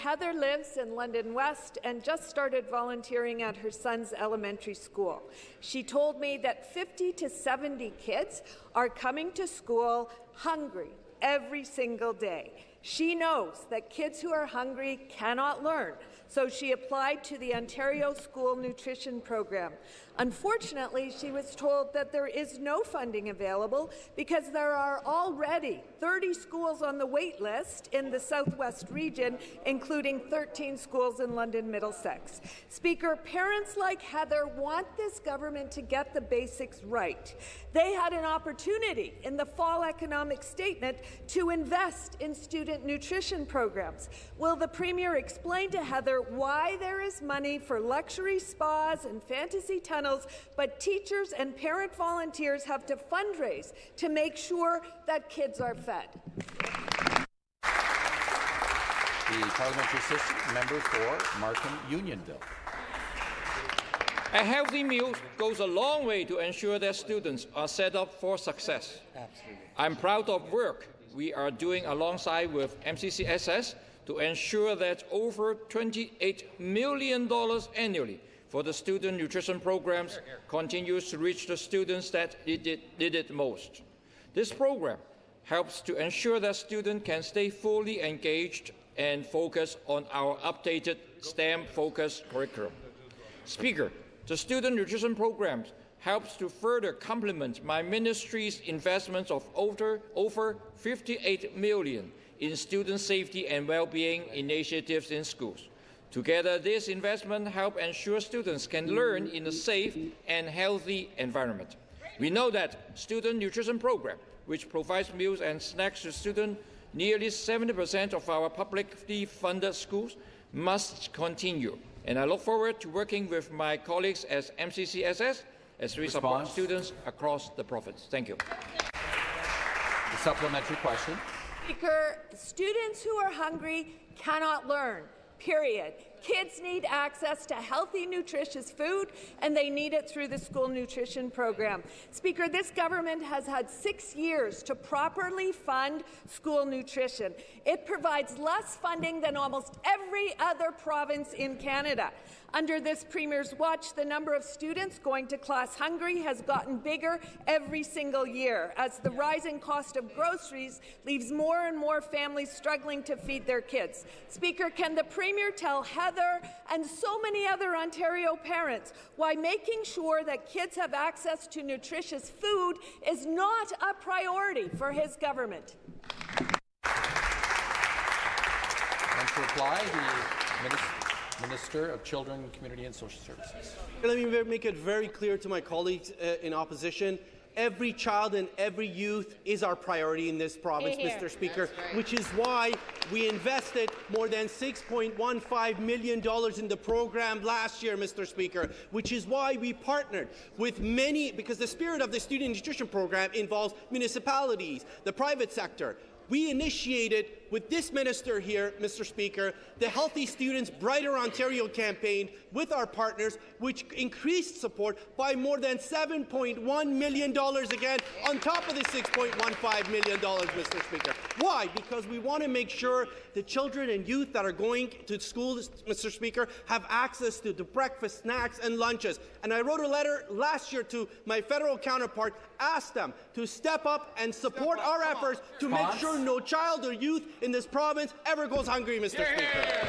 Heather lives in London West and just started volunteering at her son's elementary school. She told me that 50 to 70 kids are coming to school hungry every single day. She knows that kids who are hungry cannot learn, so she applied to the Ontario School Nutrition Program. Unfortunately, she was told that there is no funding available because there are already 30 schools on the wait list in the Southwest region, including 13 schools in London Middlesex. Speaker, parents like Heather want this government to get the basics right. They had an opportunity in the fall economic statement to invest in student nutrition programs. Will the Premier explain to Heather why there is money for luxury spas and fantasy tunnels, but teachers and parent volunteers have to fundraise to make sure that kids are fed? The Parliamentary Assistant Member for Markham Unionville. A healthy meal goes a long way to ensure that students are set up for success. Absolutely. I'm proud of work we are doing alongside with MCCSS to ensure that over $28 million annually for the student nutrition programs continues to reach the students that need it most. This program helps to ensure that students can stay fully engaged and focus on our updated STEM-focused curriculum. Speaker, the student nutrition programs helps to further complement my ministry's investments of over $58 million in student safety and well-being initiatives in schools. Together, this investment helps ensure students can learn in a safe and healthy environment. We know that student nutrition program, which provides meals and snacks to students, nearly 70% of our publicly funded schools, must continue. And I look forward to working with my colleagues as MCCSS as we support students across the province. Thank you. The supplementary question. Speaker, students who are hungry cannot learn, period. Kids need access to healthy, nutritious food, and they need it through the school nutrition program. Speaker, this government has had 6 years to properly fund school nutrition. It provides less funding than almost every other province in Canada. Under this Premier's watch, the number of students going to class hungry has gotten bigger every single year, as the rising cost of groceries leaves more and more families struggling to feed their kids. Speaker, can the Premier tell Heather and so many other Ontario parents why making sure that kids have access to nutritious food is not a priority for his government? And to reply, the Minister of Children, Community and Social Services. Let me make it very clear to my colleagues in opposition. Every child and every youth is our priority in this province, Mr. Speaker, which is why we invested more than $6.15 million in the program last year, Mr. Speaker, which is why we partnered with many, because the spirit of the student nutrition program involves municipalities, the private sector. We initiated, with this minister here, Mr. Speaker, the Healthy Students Brighter Ontario campaign with our partners, which increased support by more than $7.1 million again, on top of the $6.15 million, Mr. Speaker. Why? Because we want to make sure the children and youth that are going to school, Mr. Speaker, have access to the breakfast, snacks and lunches. And I wrote a letter last year to my federal counterpart, asked them to step up and support our efforts to make sure no child or youth in this province ever goes hungry, Mr. Speaker.